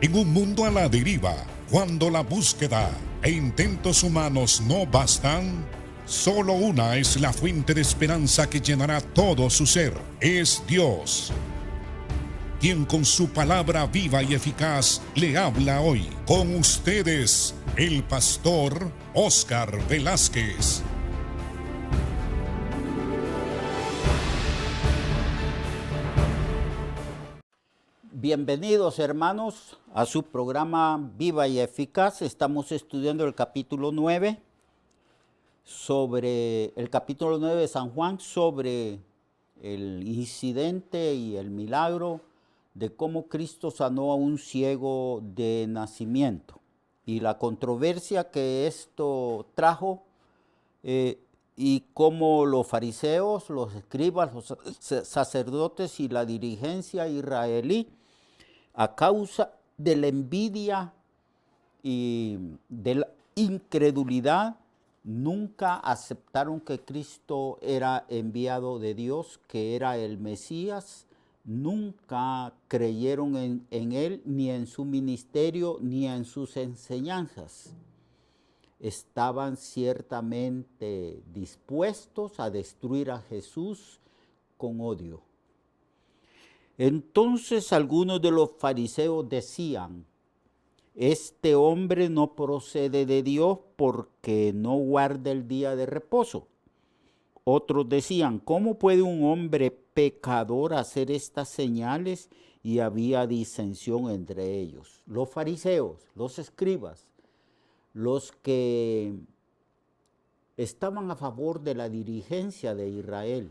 En un mundo a la deriva, cuando la búsqueda e intentos humanos no bastan, solo una es la fuente de esperanza que llenará todo su ser. Es Dios, quien con su palabra viva y eficaz le habla hoy. Con ustedes, el pastor Óscar Velázquez. Bienvenidos, hermanos, a su programa Viva y Eficaz. Estamos estudiando el capítulo 9 de San Juan, sobre el incidente y el milagro de cómo Cristo sanó a un ciego de nacimiento y la controversia que esto trajo, y cómo los fariseos, los escribas, los sacerdotes y la dirigencia israelí, a causa de la envidia y de la incredulidad, nunca aceptaron que Cristo era enviado de Dios, que era el Mesías. Nunca creyeron en Él, ni en su ministerio, ni en sus enseñanzas. Estaban ciertamente dispuestos a destruir a Jesús con odio. Entonces algunos de los fariseos decían: este hombre no procede de Dios porque no guarda el día de reposo. Otros decían: ¿cómo puede un hombre pecador hacer estas señales? Y había disensión entre ellos. Los fariseos, los escribas, los que estaban a favor de la dirigencia de Israel,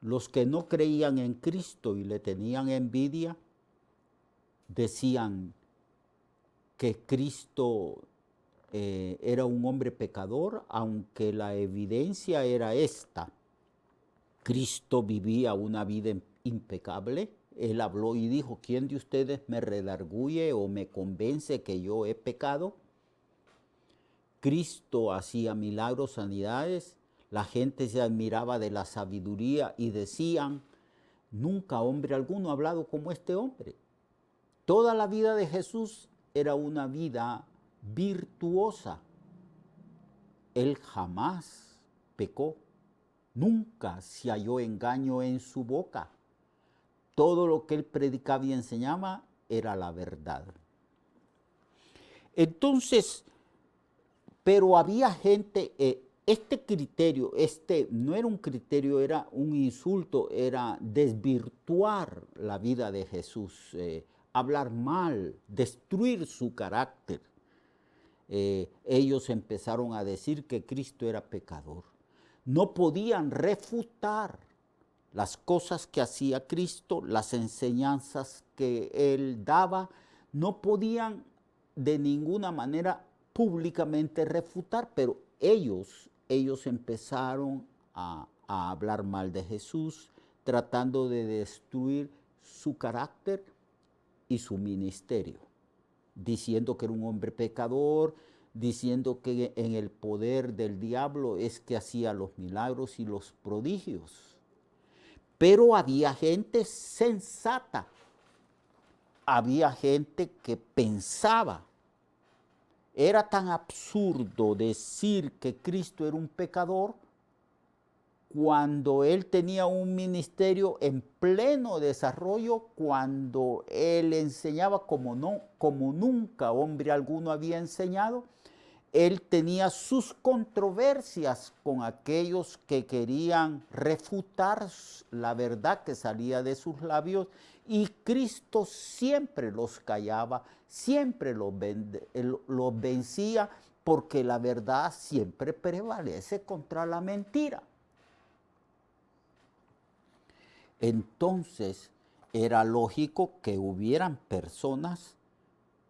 los que no creían en Cristo y le tenían envidia, decían que Cristo era un hombre pecador, aunque la evidencia era esta. Cristo vivía una vida impecable. Él habló y dijo: ¿quién de ustedes me redarguye o me convence que yo he pecado? Cristo hacía milagros, sanidades. La gente se admiraba de la sabiduría y decían: nunca hombre alguno ha hablado como este hombre. Toda la vida de Jesús era una vida virtuosa. Él jamás pecó. Nunca se halló engaño en su boca. Todo lo que él predicaba y enseñaba era la verdad. Entonces, pero había gente, este criterio, no era un criterio, era un insulto, era desvirtuar la vida de Jesús, hablar mal, destruir su carácter. Ellos empezaron a decir que Cristo era pecador. No podían refutar las cosas que hacía Cristo, las enseñanzas que Él daba, no podían de ninguna manera públicamente refutar, pero ellos empezaron a hablar mal de Jesús, tratando de destruir su carácter y su ministerio, diciendo que era un hombre pecador, diciendo que en el poder del diablo es que hacía los milagros y los prodigios. Pero había gente sensata, había gente que pensaba. Era tan absurdo decir que Cristo era un pecador cuando él tenía un ministerio en pleno desarrollo, cuando él enseñaba como nunca hombre alguno había enseñado. Él tenía sus controversias con aquellos que querían refutar la verdad que salía de sus labios, y Cristo siempre los callaba, siempre los vencía, porque la verdad siempre prevalece contra la mentira. Entonces era lógico que hubieran personas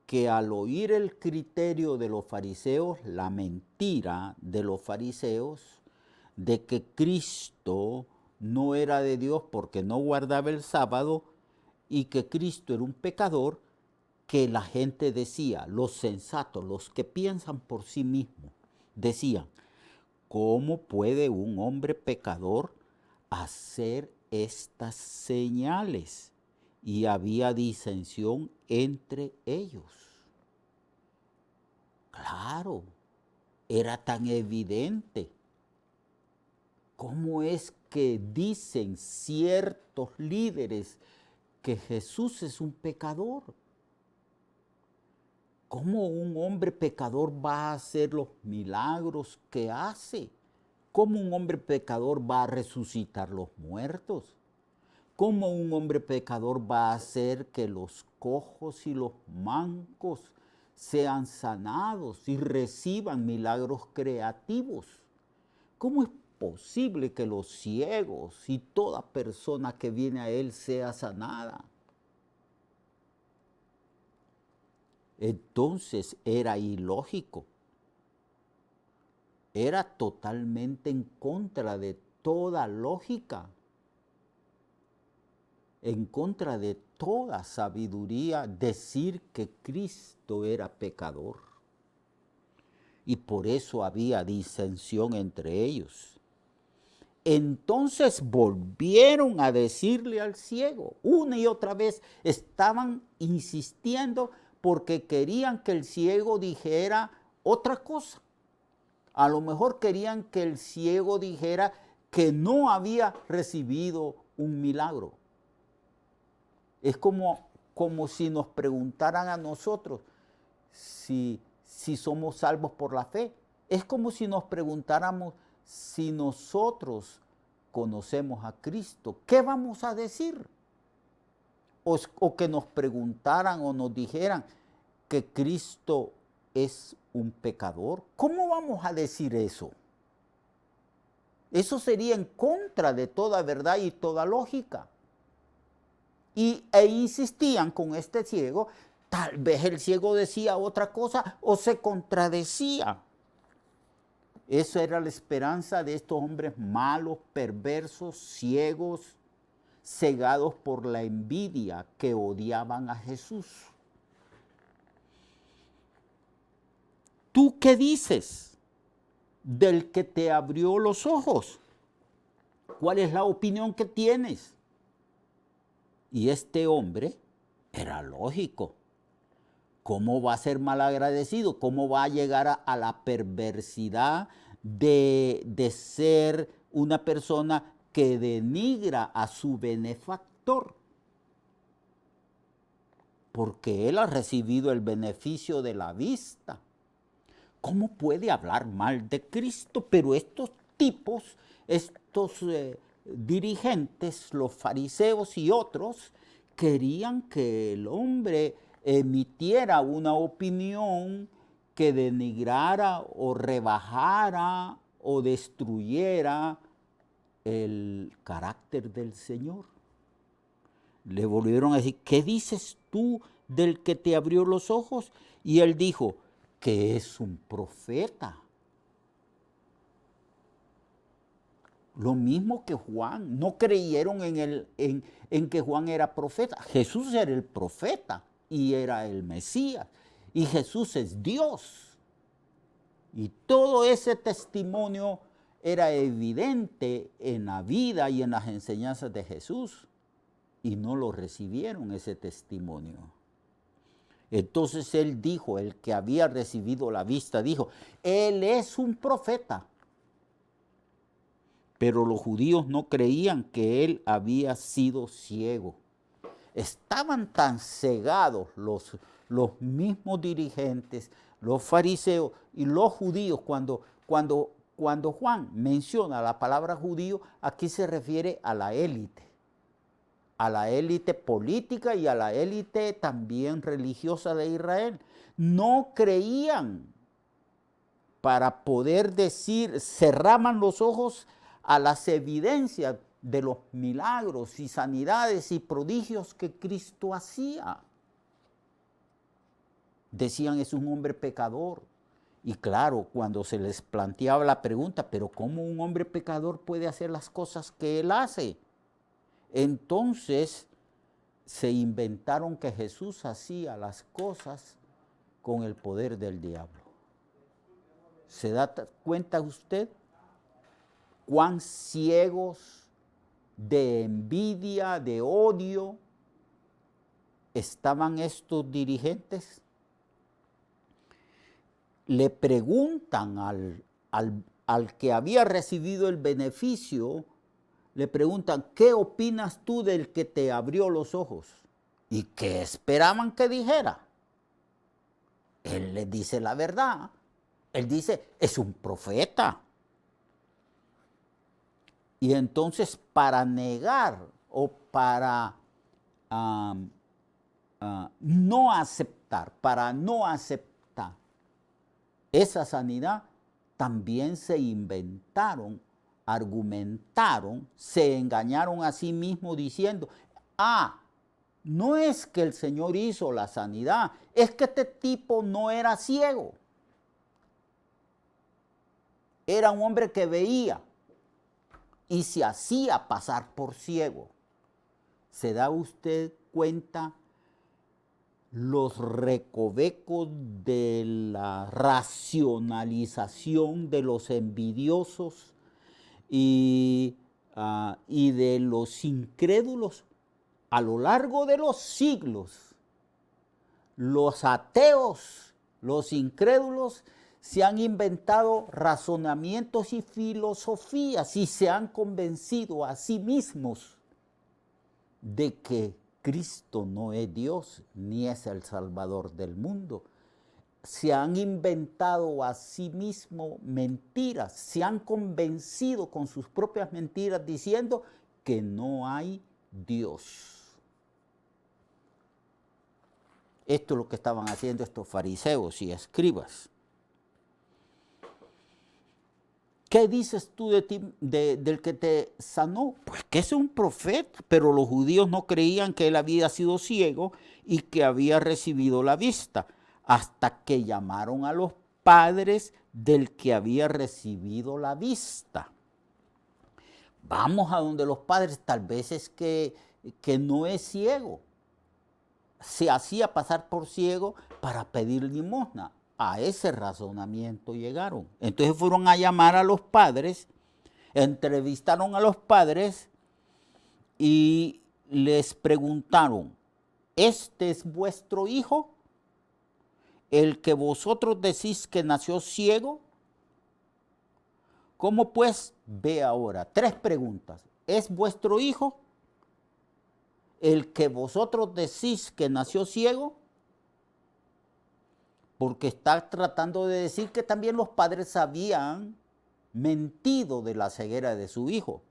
que al oír el criterio de los fariseos, la mentira de los fariseos, de que Cristo no era de Dios porque no guardaba el sábado y que Cristo era un pecador, que la gente decía, los sensatos, los que piensan por sí mismos, decían: ¿cómo puede un hombre pecador hacer estas señales? y había disensión entre ellos. Claro, era tan evidente. ¿Cómo es que dicen ciertos líderes que Jesús es un pecador? ¿Cómo un hombre pecador va a hacer los milagros que hace? ¿Cómo un hombre pecador va a resucitar los muertos? ¿Cómo un hombre pecador va a hacer que los cojos y los mancos sean sanados y reciban milagros creativos? ¿Cómo es posible que los ciegos y toda persona que viene a él sea sanada? Entonces era ilógico, era totalmente en contra de toda lógica, en contra de toda sabiduría decir que Cristo era pecador. Y por eso había disensión entre ellos. Entonces volvieron a decirle al ciego, una y otra vez estaban insistiendo porque querían que el ciego dijera otra cosa. A lo mejor querían que el ciego dijera que no había recibido un milagro. Es como si nos preguntaran a nosotros si somos salvos por la fe. Es como si nos preguntáramos si nosotros conocemos a Cristo. ¿Qué vamos a decir? O que nos preguntaran o nos dijeran que Cristo es un pecador. ¿Cómo vamos a decir eso? Eso sería en contra de toda verdad y toda lógica. E insistían con este ciego. Tal vez el ciego decía otra cosa o se contradecía. Esa era la esperanza de estos hombres malos, perversos, ciegos, cegados por la envidia, que odiaban a Jesús. ¿Tú qué dices del que te abrió los ojos? ¿Cuál es la opinión que tienes? Y este hombre era lógico. ¿Cómo va a ser malagradecido? ¿Cómo va a llegar a la perversidad de ser una persona que denigra a su benefactor? Porque él ha recibido el beneficio de la vista. ¿Cómo puede hablar mal de Cristo? Pero estos tipos, estos dirigentes, los fariseos y otros, querían que el hombre emitiera una opinión que denigrara o rebajara o destruyera el carácter del Señor. Le volvieron a decir, ¿qué dices tú del que te abrió los ojos? Y él dijo, que es un profeta. Lo mismo que Juan. No creyeron en que Juan era profeta. Jesús era el profeta y era el Mesías. Y Jesús es Dios. Y todo ese testimonio era evidente en la vida y en las enseñanzas de Jesús. Y no lo recibieron ese testimonio. Entonces él dijo, el que había recibido la vista, dijo, él es un profeta. Pero los judíos no creían que él había sido ciego. Estaban tan cegados los mismos dirigentes, los fariseos y los judíos. Cuando Juan menciona la palabra judío, aquí se refiere a la élite política y a la élite también religiosa de Israel. No creían, para poder decir, cerraban los ojos a las evidencias de los milagros y sanidades y prodigios que Cristo hacía. Decían, es un hombre pecador. Y claro, cuando se les planteaba la pregunta, pero ¿cómo un hombre pecador puede hacer las cosas que él hace? Entonces se inventaron que Jesús hacía las cosas con el poder del diablo. ¿Se da cuenta usted cuán ciegos de envidia, de odio, estaban estos dirigentes, le preguntan al que había recibido el beneficio, le preguntan, ¿qué opinas tú del que te abrió los ojos? ¿Y qué esperaban que dijera? Él les dice la verdad. Él dice, es un profeta. Y entonces para negar o para no aceptar esa sanidad, también se inventaron, argumentaron, se engañaron a sí mismos diciendo, no es que el Señor hizo la sanidad, es que este tipo no era ciego. Era un hombre que veía y se hacía pasar por ciego. ¿Se da usted cuenta los recovecos de la racionalización de los envidiosos y de los incrédulos? A lo largo de los siglos, los ateos, los incrédulos, se han inventado razonamientos y filosofías y se han convencido a sí mismos de que Cristo no es Dios ni es el Salvador del mundo. Se han inventado a sí mismos mentiras, se han convencido con sus propias mentiras diciendo que no hay Dios. Esto es lo que estaban haciendo estos fariseos y escribas. ¿Qué dices tú de ti, del que te sanó? Pues que es un profeta, pero los judíos no creían que él había sido ciego y que había recibido la vista, hasta que llamaron a los padres del que había recibido la vista. Vamos a donde los padres, tal vez es que no es ciego. Se hacía pasar por ciego para pedir limosna. A ese razonamiento llegaron. Entonces fueron a llamar a los padres, entrevistaron a los padres y les preguntaron, ¿este es vuestro hijo, el que vosotros decís que nació ciego? ¿Cómo pues ve ahora? 3 preguntas. ¿Es vuestro hijo el que vosotros decís que nació ciego? Porque está tratando de decir que también los padres habían mentido de la ceguera de su hijo.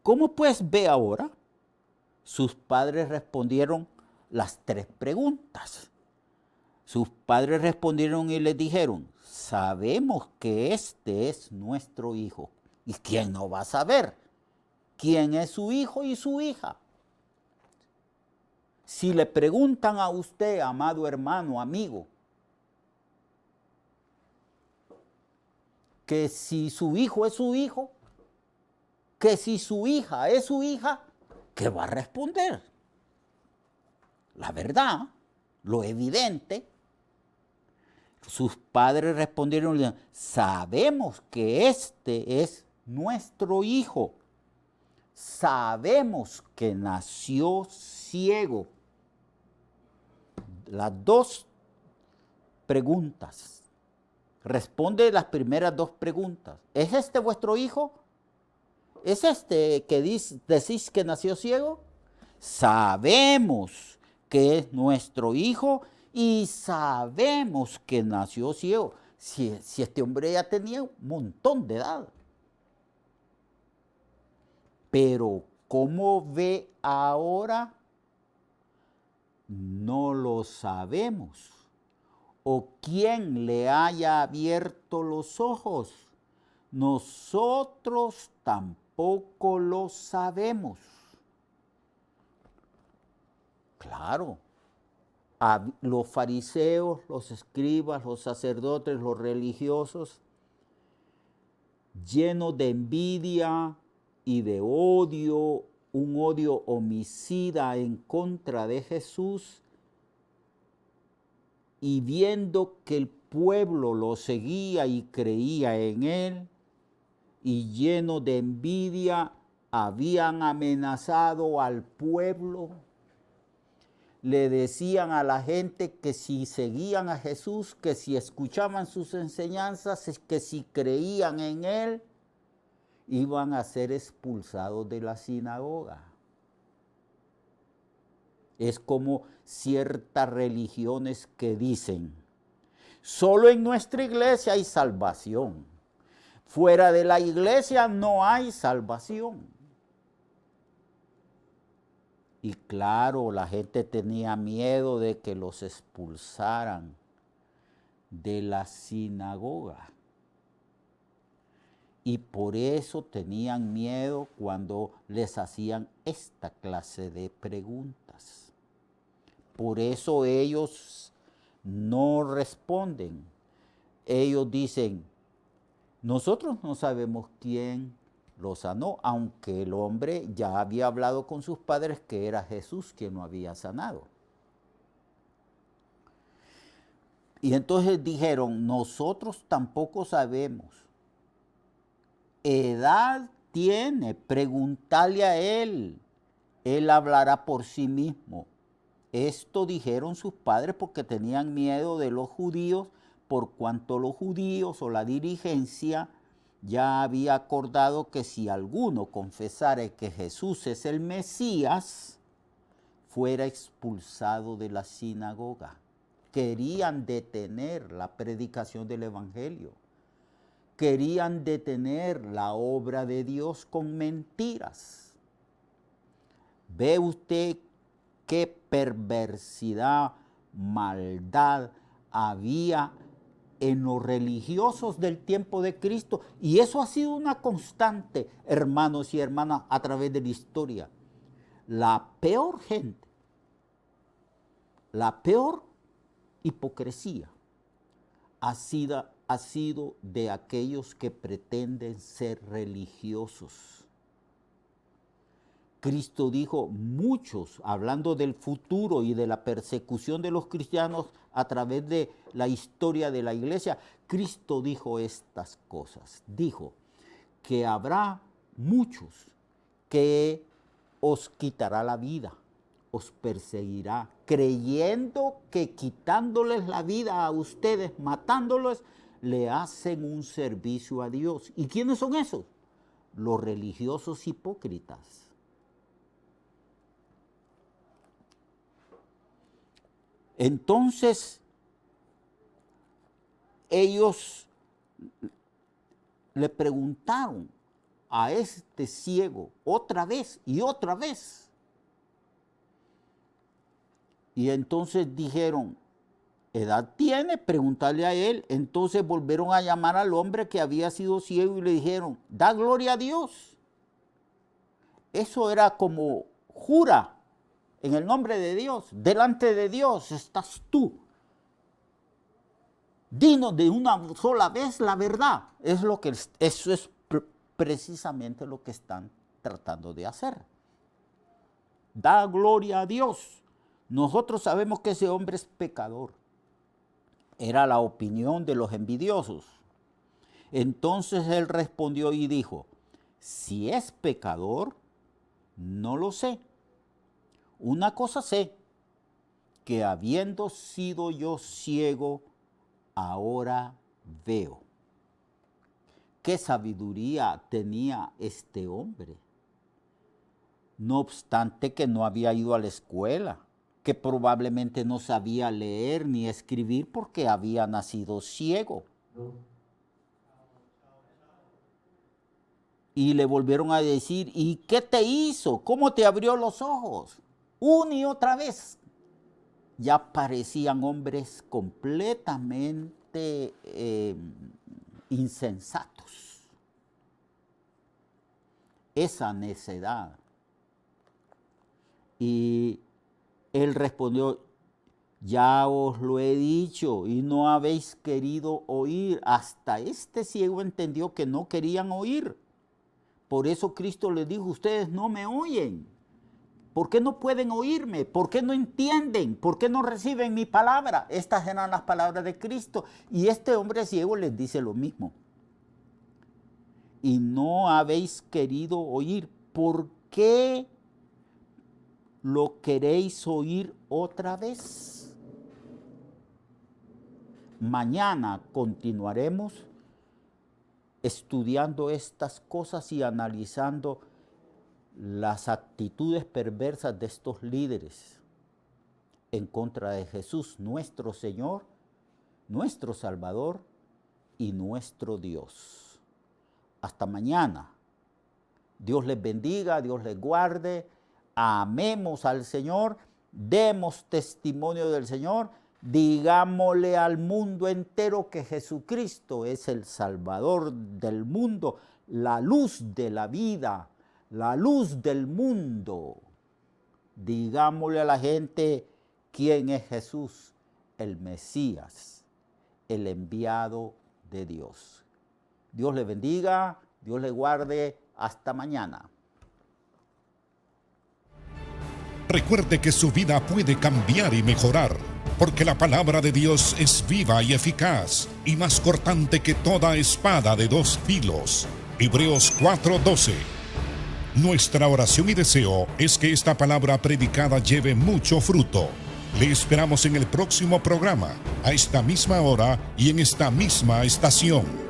¿Cómo pues ve ahora? Sus padres respondieron las 3 preguntas. Sus padres respondieron y les dijeron, sabemos que este es nuestro hijo. ¿Y quién no va a saber quién es su hijo y su hija? Si le preguntan a usted, amado hermano, amigo, que si su hijo es su hijo, que si su hija es su hija, ¿qué va a responder? La verdad, lo evidente. Sus padres respondieron, sabemos que este es nuestro hijo. Sabemos que nació ciego. Las 2 preguntas. Responde las primeras 2 preguntas. ¿Es este vuestro hijo? ¿Es este que decís que nació ciego? Sabemos que es nuestro hijo y sabemos que nació ciego. Si este hombre ya tenía un montón de edad. Pero ¿cómo ve ahora? No lo sabemos. ¿O quién le haya abierto los ojos? Nosotros tampoco lo sabemos. Claro, los fariseos, los escribas, los sacerdotes, los religiosos, llenos de envidia y de odio, un odio homicida en contra de Jesús, y viendo que el pueblo lo seguía y creía en él, y lleno de envidia, habían amenazado al pueblo le decían a la gente que si seguían a Jesús, que si escuchaban sus enseñanzas, que si creían en Él, iban a ser expulsados de la sinagoga. Es como ciertas religiones que dicen, solo en nuestra iglesia hay salvación. Fuera de la iglesia no hay salvación. Y claro, la gente tenía miedo de que los expulsaran de la sinagoga. Y por eso tenían miedo cuando les hacían esta clase de preguntas. Por eso ellos no responden. Ellos dicen, nosotros no sabemos quién lo sanó, aunque el hombre ya había hablado con sus padres que era Jesús quien lo había sanado. Y entonces dijeron, nosotros tampoco sabemos. Edad tiene, pregúntale a él. Él hablará por sí mismo. Esto dijeron sus padres porque tenían miedo de los judíos, por cuanto los judíos o la dirigencia ya había acordado que si alguno confesara que Jesús es el Mesías, fuera expulsado de la sinagoga. Querían detener la predicación del Evangelio. Querían detener la obra de Dios con mentiras. ¿Ve usted qué perversidad, maldad había en los religiosos del tiempo de Cristo? Y eso ha sido una constante, hermanos y hermanas, a través de la historia. La peor gente, la peor hipocresía ha sido de aquellos que pretenden ser religiosos. Cristo dijo, muchos, hablando del futuro y de la persecución de los cristianos a través de la historia de la iglesia, Cristo dijo estas cosas. Dijo que habrá muchos que os quitará la vida, os perseguirá, creyendo que quitándoles la vida a ustedes, matándolos, le hacen un servicio a Dios. ¿Y quiénes son esos? Los religiosos hipócritas. Entonces, ellos le preguntaron a este ciego otra vez y otra vez. Y entonces dijeron, ¿edad tiene? Pregúntale a él. Entonces volvieron a llamar al hombre que había sido ciego y le dijeron, da gloria a Dios. Eso era como jura en el nombre de Dios, delante de Dios estás tú. Dinos de una sola vez la verdad. Eso es precisamente lo que están tratando de hacer. Da gloria a Dios. Nosotros sabemos que ese hombre es pecador. Era la opinión de los envidiosos. Entonces él respondió y dijo, si es pecador, no lo sé. Una cosa sé, que habiendo sido yo ciego, ahora veo. ¿Qué sabiduría tenía este hombre? No obstante que no había ido a la escuela, que probablemente no sabía leer ni escribir porque había nacido ciego. Y le volvieron a decir, ¿y qué te hizo? ¿Cómo te abrió los ojos? Una y otra vez. Ya parecían hombres completamente insensatos. Esa necedad. Y él respondió, ya os lo he dicho y no habéis querido oír. Hasta este ciego entendió que no querían oír. Por eso Cristo les dijo, ustedes no me oyen. ¿Por qué no pueden oírme? ¿Por qué no entienden? ¿Por qué no reciben mi palabra? Estas eran las palabras de Cristo. Y este hombre ciego les dice lo mismo. Y no habéis querido oír. ¿Por qué ¿Lo queréis oír otra vez? Mañana continuaremos estudiando estas cosas y analizando las actitudes perversas de estos líderes en contra de Jesús, nuestro Señor, nuestro Salvador y nuestro Dios. Hasta mañana. Dios les bendiga, Dios les guarde. Amemos al Señor, demos testimonio del Señor, digámosle al mundo entero que Jesucristo es el Salvador del mundo, la luz de la vida, la luz del mundo. Digámosle a la gente quién es Jesús, el Mesías, el enviado de Dios. Dios le bendiga, Dios le guarde, hasta mañana. Recuerde que su vida puede cambiar y mejorar, porque la palabra de Dios es viva y eficaz, y más cortante que toda espada de dos filos. Hebreos 4:12. Nuestra oración y deseo es que esta palabra predicada lleve mucho fruto. Le esperamos en el próximo programa, a esta misma hora y en esta misma estación.